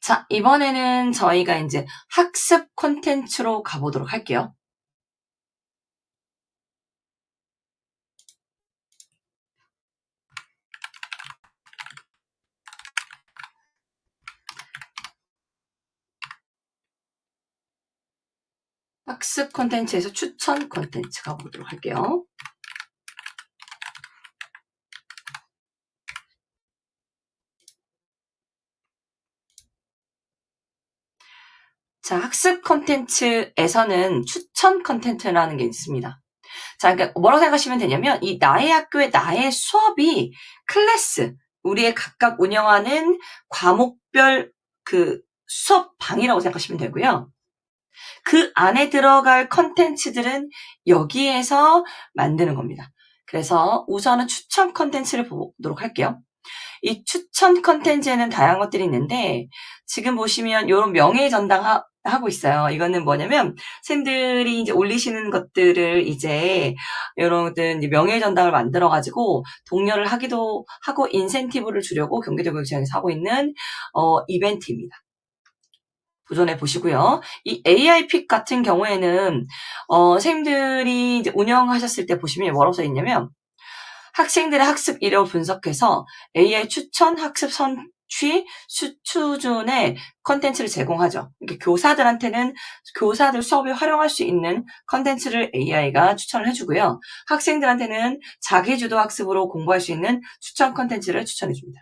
자, 이번에는 저희가 이제 학습 콘텐츠로 가보도록 할게요. 학습 콘텐츠에서 추천 콘텐츠 가보도록 할게요. 자, 학습 콘텐츠에서는 추천 콘텐츠라는 게 있습니다. 자, 그러니까 뭐라고 생각하시면 되냐면 이 나의 학교의 나의 수업이 클래스, 우리의 각각 운영하는 과목별 그 수업방이라고 생각하시면 되고요. 그 안에 들어갈 컨텐츠들은 여기에서 만드는 겁니다. 그래서 우선은 추천 컨텐츠를 보도록 할게요. 이 추천 컨텐츠에는 다양한 것들이 있는데 지금 보시면 이런 명예전당 하고 있어요. 이거는 뭐냐면 선생님들이 이제 올리시는 것들을 이제 이런 것들 명예전당을 만들어 가지고 독려를 하기도 하고 인센티브를 주려고 경기도교육청에서 하고 있는 이벤트입니다. 도전해 보시고요. 이 AI 픽 같은 경우에는 선생님들이 이제 운영하셨을 때 보시면 뭐라고 써 있냐면 학생들의 학습 이력을 분석해서 AI 추천 학습 선취 수준의 컨텐츠를 제공하죠. 그러니까 교사들한테는 교사들 수업에 활용할 수 있는 컨텐츠를 AI가 추천을 해주고요. 학생들한테는 자기주도 학습으로 공부할 수 있는 추천 컨텐츠를 추천해줍니다.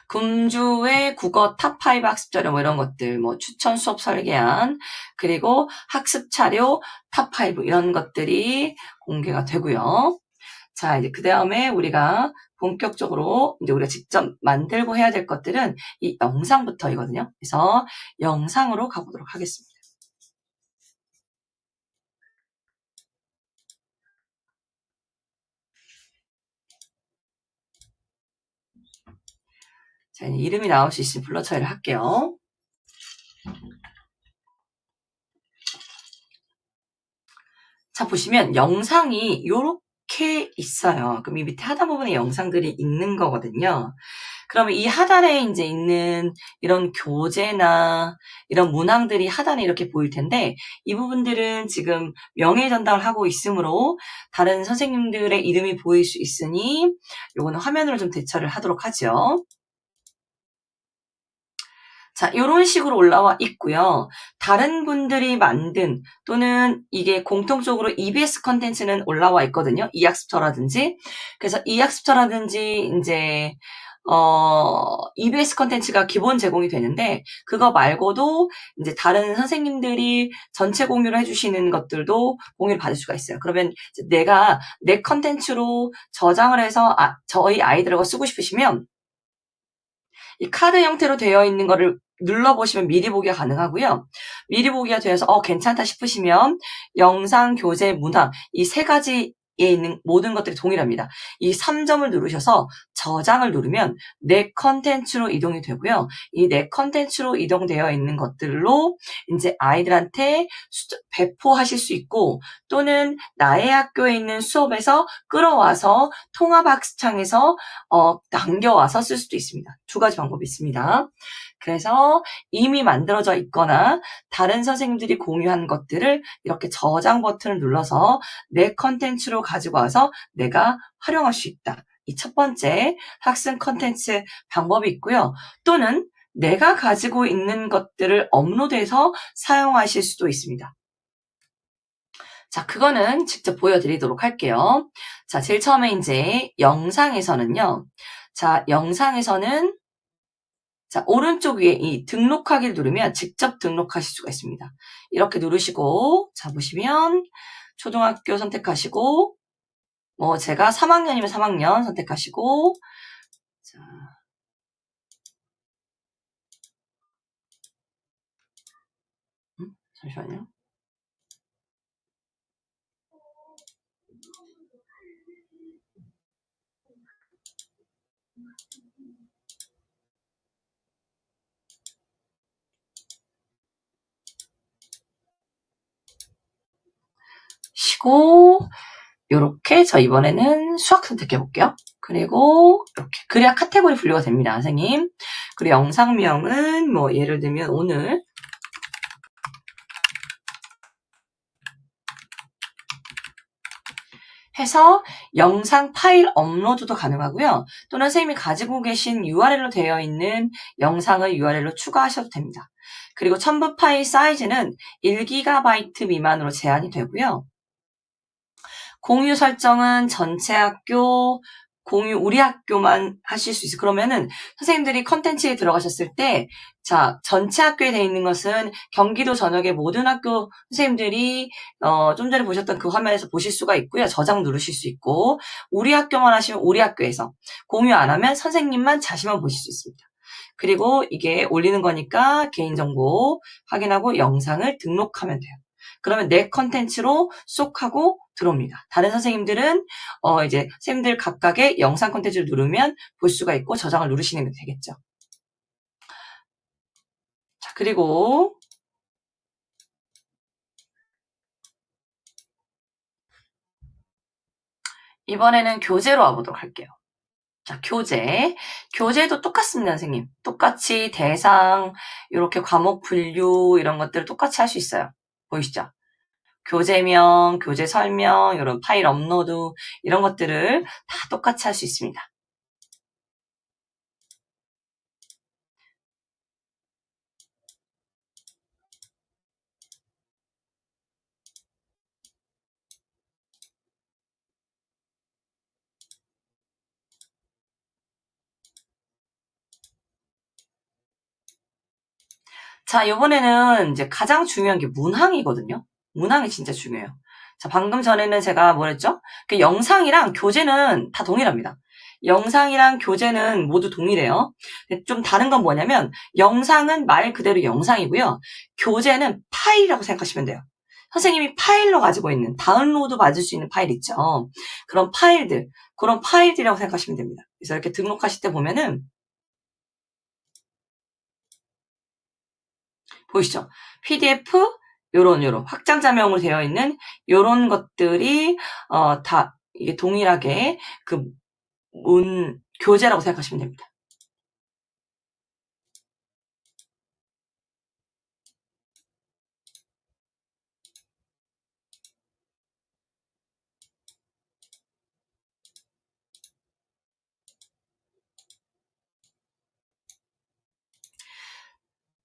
금주의 국어 탑5 학습 자료 뭐 이런 것들, 뭐 추천 수업 설계안, 그리고 학습 자료 탑5 이런 것들이 공개가 되고요. 자, 이제 그 다음에 우리가 본격적으로 이제 우리가 직접 만들고 해야 될 것들은 이 영상부터이거든요. 그래서 영상으로 가보도록 하겠습니다. 자, 이름이 나올 수 있으면 불러 처리를 할게요. 자, 보시면 영상이 요렇게 있어요. 그럼 이 밑에 하단 부분에 영상들이 있는 거거든요. 그러면 이 하단에 이제 있는 이런 교재나 이런 문항들이 하단에 이렇게 보일 텐데 이 부분들은 지금 명예전당을 하고 있으므로 다른 선생님들의 이름이 보일 수 있으니 요거는 화면으로 좀 대처를 하도록 하죠. 자, 이런 식으로 올라와 있고요. 다른 분들이 만든 또는 이게 공통적으로 EBS 컨텐츠는 올라와 있거든요. 이학습터라든지. 그래서 이학습터라든지 이제 EBS 컨텐츠가 기본 제공이 되는데 그거 말고도 이제 다른 선생님들이 전체 공유를 해주시는 것들도 공유를 받을 수가 있어요. 그러면 내가 내 컨텐츠로 저장을 해서 저희 아이들하고 쓰고 싶으시면 이 카드 형태로 되어 있는 거를 눌러보시면 미리 보기가 가능하고요. 미리 보기가 되어서 괜찮다 싶으시면 영상, 교재, 문학 이 세 가지에 있는 모든 것들이 동일합니다. 이 3점을 누르셔서 저장을 누르면 내 컨텐츠로 이동이 되고요. 이 내 컨텐츠로 이동되어 있는 것들로 이제 아이들한테 배포하실 수 있고 또는 나의 학교에 있는 수업에서 끌어와서 통합학습창에서 남겨와서 쓸 수도 있습니다. 두 가지 방법이 있습니다. 그래서 이미 만들어져 있거나 다른 선생님들이 공유한 것들을 이렇게 저장 버튼을 눌러서 내 컨텐츠로 가지고 와서 내가 활용할 수 있다. 이 첫 번째 학습 컨텐츠 방법이 있고요. 또는 내가 가지고 있는 것들을 업로드해서 사용하실 수도 있습니다. 자, 그거는 직접 보여드리도록 할게요. 자, 제일 처음에 이제 영상에서는요. 자, 영상에서는 자, 오른쪽 위에 이 등록하기를 누르면 직접 등록하실 수가 있습니다. 이렇게 누르시고 자, 보시면 초등학교 선택하시고 뭐 제가 3학년이면 3학년 선택하시고 자, 잠시만요. 쉬고 요렇게 저 이번에는 수학 선택해 볼게요. 그리고 이렇게 그래야 카테고리 분류가 됩니다, 선생님. 그리고 영상명은 뭐 예를 들면 오늘 해서 영상 파일 업로드도 가능하고요. 또는 선생님이 가지고 계신 URL로 되어 있는 영상을 URL로 추가하셔도 됩니다. 그리고 첨부 파일 사이즈는 1GB 미만으로 제한이 되고요. 공유 설정은 전체 학교, 공유 우리 학교만 하실 수 있어요. 그러면은 선생님들이 컨텐츠에 들어가셨을 때, 자, 전체 학교에 되어 있는 것은 경기도 전역의 모든 학교 선생님들이 좀 전에 보셨던 그 화면에서 보실 수가 있고요. 저장 누르실 수 있고, 우리 학교만 하시면 우리 학교에서, 공유 안 하면 선생님만 자신만 보실 수 있습니다. 그리고 이게 올리는 거니까 개인정보 확인하고 영상을 등록하면 돼요. 그러면 내 컨텐츠로 쏙 하고 들어옵니다. 다른 선생님들은 이제 선생님들 각각의 영상 컨텐츠를 누르면 볼 수가 있고 저장을 누르시는 게 되겠죠. 자, 그리고 이번에는 교재로 와보도록 할게요. 자, 교재도 똑같습니다, 선생님. 똑같이 대상, 이렇게 과목 분류 이런 것들을 똑같이 할 수 있어요. 보이시죠? 교재명, 교재 설명, 이런 파일 업로드 이런 것들을 다 똑같이 할 수 있습니다. 자, 이번에는 이제 가장 중요한 게 문항이거든요. 문항이 진짜 중요해요. 자, 방금 전에는 제가 뭐랬죠? 그 영상이랑 교재는 다 동일합니다. 영상이랑 교재는 모두 동일해요. 좀 다른 건 뭐냐면 영상은 말 그대로 영상이고요. 교재는 파일이라고 생각하시면 돼요. 선생님이 파일로 가지고 있는 다운로드 받을 수 있는 파일 있죠. 그런 파일들이라고 생각하시면 됩니다. 그래서 이렇게 등록하실 때 보면은 보이시죠? PDF 요런 확장자명으로 되어 있는 요런 것들이 다 이게 동일하게 그 교재라고 생각하시면 됩니다.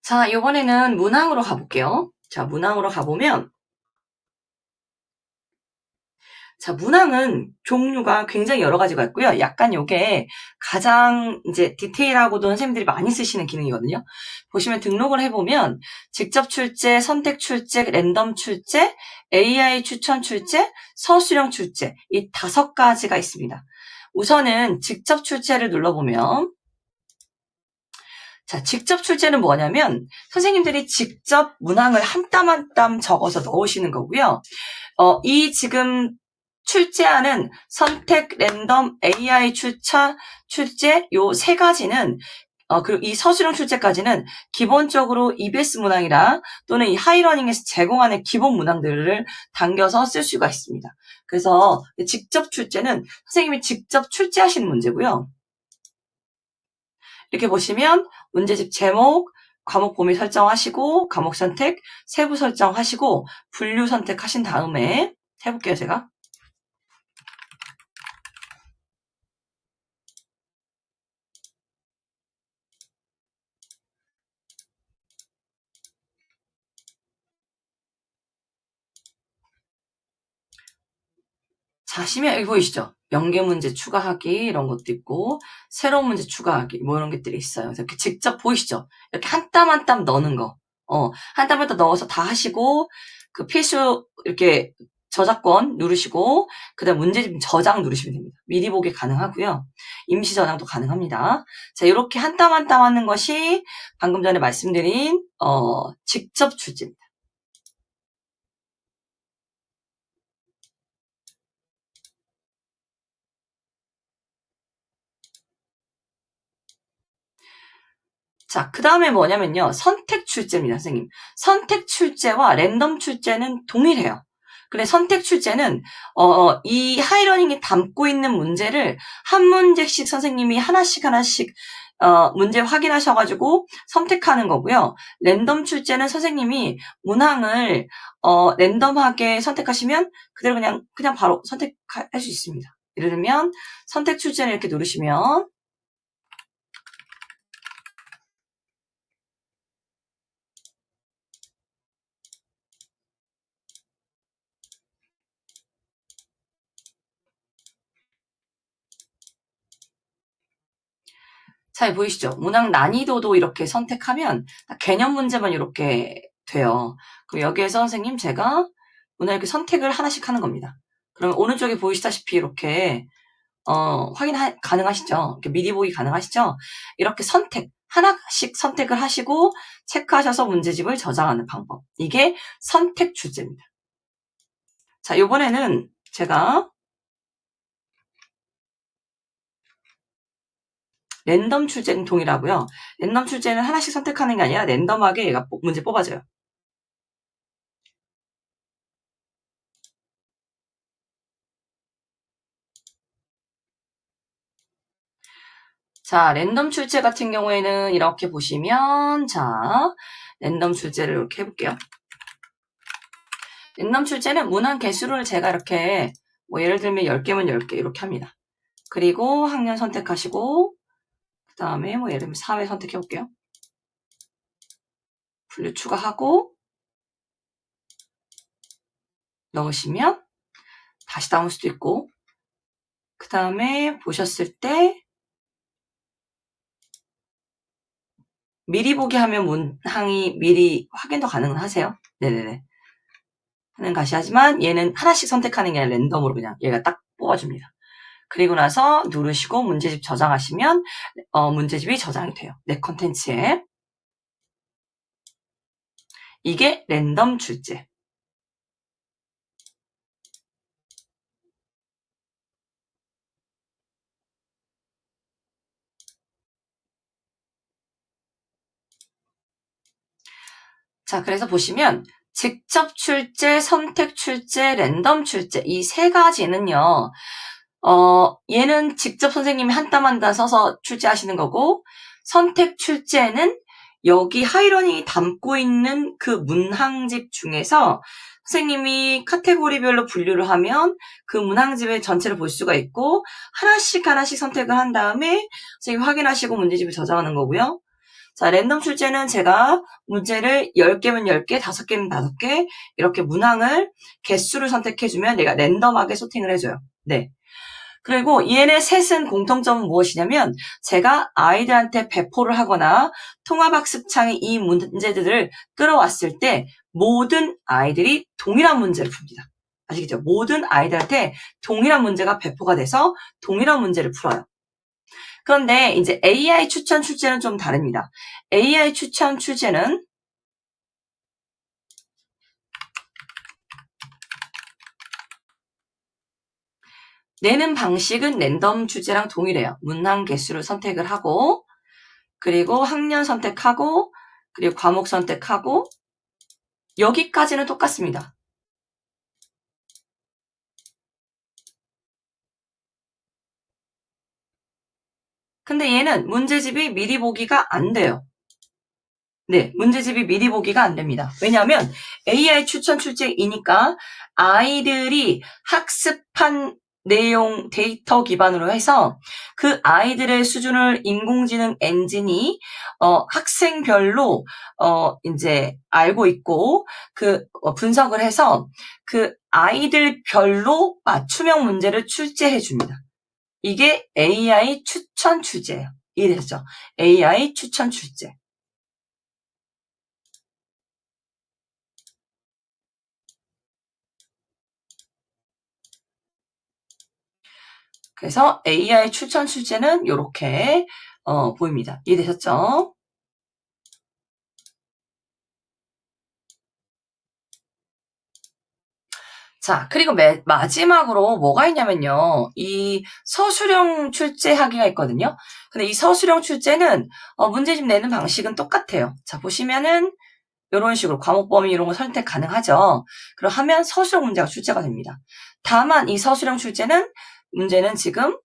자, 이번에는 문항으로 가볼게요. 자, 문항으로 가보면 자, 문항은 종류가 굉장히 여러 가지가 있고요. 약간 요게 가장 이제 디테일하고도 선생님들이 많이 쓰시는 기능이거든요. 보시면 등록을 해보면 직접 출제, 선택 출제, 랜덤 출제, AI 추천 출제, 서술형 출제 이 5가지가 있습니다. 우선은 직접 출제를 눌러보면 자, 직접 출제는 뭐냐면 선생님들이 직접 문항을 한 땀 한 땀 적어서 넣으시는 거고요. 이 지금 출제하는 선택, 랜덤, AI 추천, 출제 요 3가지는 그리고 이 서술형 출제까지는 기본적으로 EBS 문항이랑 또는 이 하이러닝에서 제공하는 기본 문항들을 당겨서 쓸 수가 있습니다. 그래서 직접 출제는 선생님이 직접 출제하시는 문제고요. 이렇게 보시면 문제집 제목, 과목 범위 설정하시고 과목 선택, 세부 설정하시고 분류 선택하신 다음에 해볼게요, 제가. 자시면 여기 보이시죠? 연계 문제 추가하기 이런 것도 있고 새로운 문제 추가하기 뭐 이런 것들이 있어요. 그래서 이렇게 직접 보이시죠? 이렇게 한 땀 한 땀 넣는 거. 한 땀 한 땀 넣어서 다 하시고 그 필수 이렇게 저작권 누르시고 그다음 문제집 저장 누르시면 됩니다. 미리 보기 가능하고요. 임시 저장도 가능합니다. 자, 이렇게 한 땀 한 땀 하는 것이 방금 전에 말씀드린 직접 출제입니다. 자, 그 다음에 뭐냐면요. 선택 출제입니다, 선생님. 선택 출제와 랜덤 출제는 동일해요. 근데 선택 출제는, 이 하이러닝이 담고 있는 문제를 한 문제씩 선생님이 하나씩 문제 확인하셔가지고 선택하는 거고요. 랜덤 출제는 선생님이 문항을 랜덤하게 선택하시면 그대로 그냥 바로 선택할 수 있습니다. 예를 들면 선택 출제를 이렇게 누르시면 잘 보이시죠? 문항 난이도도 이렇게 선택하면 개념 문제만 이렇게 돼요. 그럼 여기에서 선생님 제가 문항 이렇게 선택을 하나씩 하는 겁니다. 그러면 오른쪽에 보이시다시피 이렇게 확인 가능하시죠? 이렇게 미리 보기 가능하시죠? 이렇게 하나씩 선택을 하시고 체크하셔서 문제집을 저장하는 방법. 이게 선택 출제입니다. 자, 이번에는 제가 랜덤 출제는 동일하고요. 랜덤 출제는 하나씩 선택하는 게 아니라 랜덤하게 얘가 문제 뽑아져요. 자, 랜덤 출제 같은 경우에는 이렇게 보시면, 자, 랜덤 출제를 이렇게 해볼게요. 랜덤 출제는 문항 개수를 제가 이렇게, 예를 들면 10개면 10개 이렇게 합니다. 그리고 학년 선택하시고, 그 다음에 예를 들면 사회 선택해볼게요. 분류 추가하고, 넣으시면, 다시 나올 수도 있고, 그 다음에 보셨을 때, 미리 보기 하면 문항이 미리 확인도 가능하세요. 네네네. 하는 가시 하지만 얘는 하나씩 선택하는 게 아니라 랜덤으로 그냥 얘가 딱 뽑아줍니다. 그리고 나서 누르시고 문제집 저장하시면 문제집이 저장이 돼요. 내 컨텐츠에. 이게 랜덤 출제. 자, 그래서 보시면 직접 출제, 선택 출제, 랜덤 출제 이 세 가지는요. 얘는 직접 선생님이 한 땀 한 땀 써서 출제하시는 거고 선택 출제는 여기 하이러닝이 담고 있는 그 문항집 중에서 선생님이 카테고리별로 분류를 하면 그 문항집의 전체를 볼 수가 있고 하나씩 선택을 한 다음에 선생님이 확인하시고 문제집을 저장하는 거고요. 자, 랜덤 출제는 제가 문제를 10개면 10개, 5개면 5개 이렇게 문항을 개수를 선택해주면 내가 랜덤하게 소팅을 해줘요. 네. 그리고 얘네 셋은 공통점은 무엇이냐면 제가 아이들한테 배포를 하거나 통합학습창에 이 문제들을 끌어왔을 때 모든 아이들이 동일한 문제를 풉니다. 아시겠죠? 모든 아이들한테 동일한 문제가 배포가 돼서 동일한 문제를 풀어요. 그런데 이제 AI 추천 출제는 좀 다릅니다. AI 추천 출제는 내는 방식은 랜덤 출제랑 동일해요. 문항 개수를 선택을 하고 그리고 학년 선택하고 그리고 과목 선택하고 여기까지는 똑같습니다. 근데 얘는 문제집이 미리 보기가 안 돼요. 네, 문제집이 미리 보기가 안 됩니다. 왜냐하면 AI 추천 출제이니까 아이들이 학습한 내용 데이터 기반으로 해서 그 아이들의 수준을 인공지능 엔진이 학생별로 이제 알고 있고 그 분석을 해서 그 아이들별로 맞춤형 문제를 출제해 줍니다. 이게 AI 추천 출제예요. 이해되셨죠? AI 추천 출제. 그래서 AI 추천 출제는 이렇게 보입니다. 이해되셨죠? 자, 그리고 마지막으로 뭐가 있냐면요. 이 서술형 출제하기가 있거든요. 근데 이 서술형 출제는 문제집 내는 방식은 똑같아요. 자, 보시면은 이런 식으로 과목 범위 이런 거 선택 가능하죠. 그럼 하면 서술형 문제가 출제가 됩니다. 다만 이 서술형 출제는 문제는 지금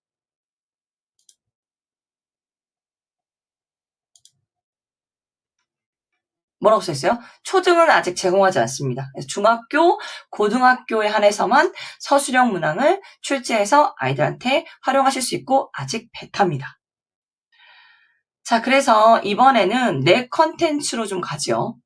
뭐라고 써 있어요? 초등은 아직 제공하지 않습니다. 그래서 중학교, 고등학교에 한해서만 서술형 문항을 출제해서 아이들한테 활용하실 수 있고 아직 베타입니다. 자, 그래서 이번에는 내 컨텐츠로 좀 가죠.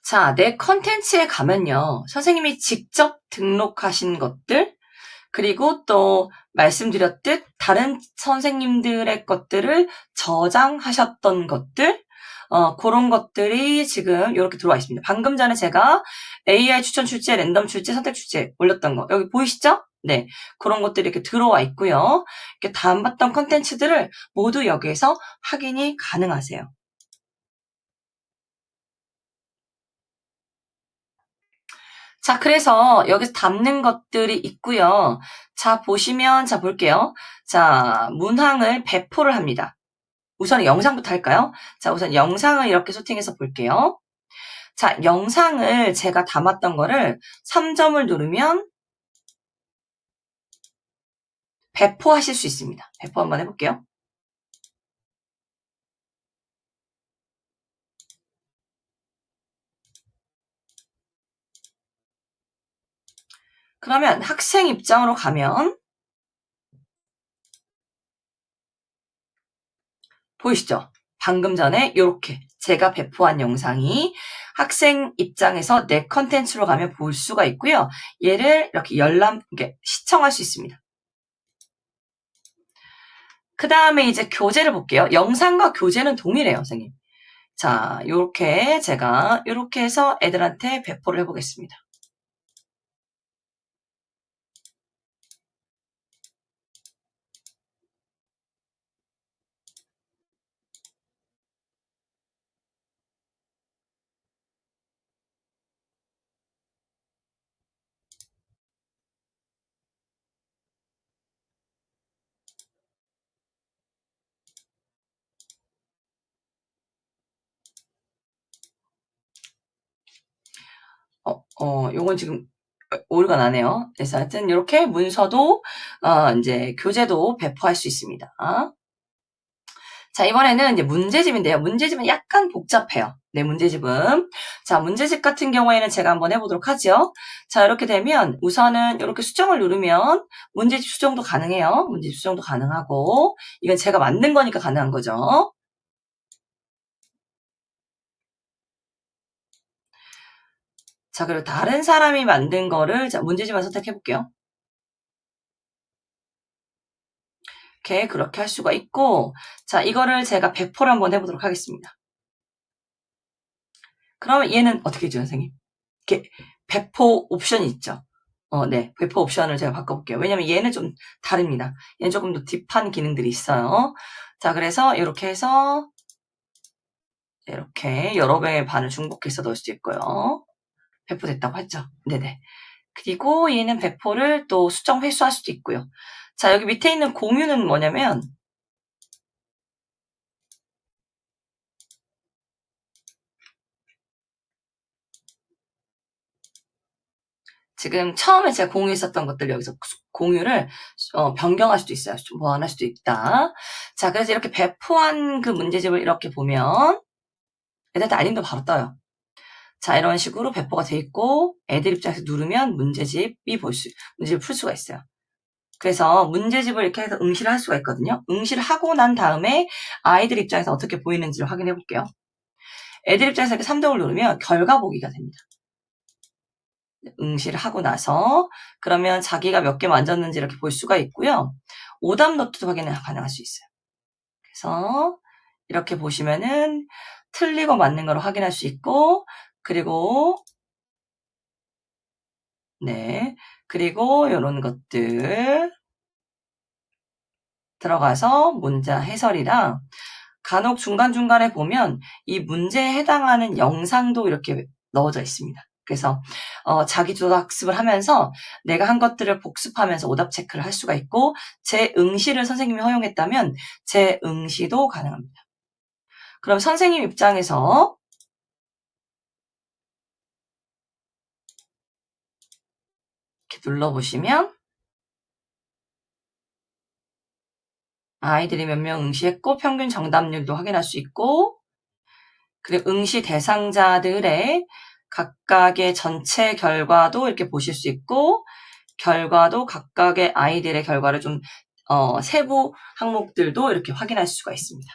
자, 내 컨텐츠에 가면요. 선생님이 직접 등록하신 것들, 그리고 또 말씀드렸듯 다른 선생님들의 것들을 저장하셨던 것들, 그런 것들이 지금 이렇게 들어와 있습니다. 방금 전에 제가 AI 추천 출제, 랜덤 출제, 선택 출제 올렸던 거 여기 보이시죠? 네, 그런 것들이 이렇게 들어와 있고요. 이렇게 다음 봤던 컨텐츠들을 모두 여기에서 확인이 가능하세요. 자, 그래서 여기서 담는 것들이 있고요. 자, 보시면, 자, 볼게요. 자, 문항을 배포를 합니다. 우선 영상부터 할까요? 자, 우선 영상을 이렇게 소팅해서 볼게요. 자, 영상을 제가 담았던 거를 3점을 누르면 배포하실 수 있습니다. 배포 한번 해볼게요. 그러면 학생 입장으로 가면 보이시죠? 방금 전에 이렇게 제가 배포한 영상이 학생 입장에서 내 컨텐츠로 가면 볼 수가 있고요. 얘를 이렇게 시청할 수 있습니다. 그 다음에 이제 교재를 볼게요. 영상과 교재는 동일해요, 선생님. 자, 요렇게 제가 요렇게 해서 애들한테 배포를 해보겠습니다. 요건 지금 오류가 나네요. 그래서 하여튼 이렇게 문서도 이제 교재도 배포할 수 있습니다. 자, 이번에는 이제 문제집인데요. 문제집은 약간 복잡해요. 네, 문제집은. 자, 문제집 같은 경우에는 제가 한번 해보도록 하죠. 자, 이렇게 되면 우선은 이렇게 수정을 누르면 문제집 수정도 가능해요. 문제집 수정도 가능하고 이건 제가 만든 거니까 가능한 거죠. 자, 그리고 다른 사람이 만든 거를 자, 문제집만 선택해 볼게요. 이렇게 그렇게 할 수가 있고 자, 이거를 제가 배포를 한번 해보도록 하겠습니다. 그러면 얘는 어떻게 해줘요, 선생님? 이렇게 배포 옵션이 있죠. 네. 배포 옵션을 제가 바꿔볼게요. 왜냐면 얘는 좀 다릅니다. 얘는 조금 더 딥한 기능들이 있어요. 자, 그래서 이렇게 해서 이렇게 여러 배의 반을 중복해서 넣을 수 있고요. 배포됐다고 했죠. 네네. 그리고 얘는 배포를 또 수정 회수할 수도 있고요. 자, 여기 밑에 있는 공유는 뭐냐면 지금 처음에 제가 공유했었던 것들 여기서 공유를 변경할 수도 있어요. 좀 보완할 수도 있다. 자, 그래서 이렇게 배포한 그 문제집을 이렇게 보면 애들한테 알림도 바로 떠요. 자, 이런 식으로 배포가 돼 있고 애들 입장에서 누르면 문제집을 풀 수가 있어요. 그래서 문제집을 이렇게 해서 응시를 할 수가 있거든요. 응시를 하고 난 다음에 아이들 입장에서 어떻게 보이는지를 확인해 볼게요. 애들 입장에서 이렇게 3점을 누르면 결과 보기가 됩니다. 응시를 하고 나서 그러면 자기가 몇 개 만졌는지 이렇게 볼 수가 있고요. 오답 노트도 확인이 가능할 수 있어요. 그래서 이렇게 보시면은 틀리고 맞는 걸 확인할 수 있고 그리고 네, 그리고 이런 것들 들어가서 문자 해설이랑 간혹 중간중간에 보면 이 문제에 해당하는 영상도 이렇게 넣어져 있습니다. 그래서 자기주도 학습을 하면서 내가 한 것들을 복습하면서 오답 체크를 할 수가 있고 재응시를 선생님이 허용했다면 재응시도 가능합니다. 그럼 선생님 입장에서 이렇게 눌러보시면 아이들이 몇 명 응시했고 평균 정답률도 확인할 수 있고 그리고 응시 대상자들의 각각의 전체 결과도 이렇게 보실 수 있고 결과도 각각의 아이들의 결과를 좀 세부 항목들도 이렇게 확인할 수가 있습니다.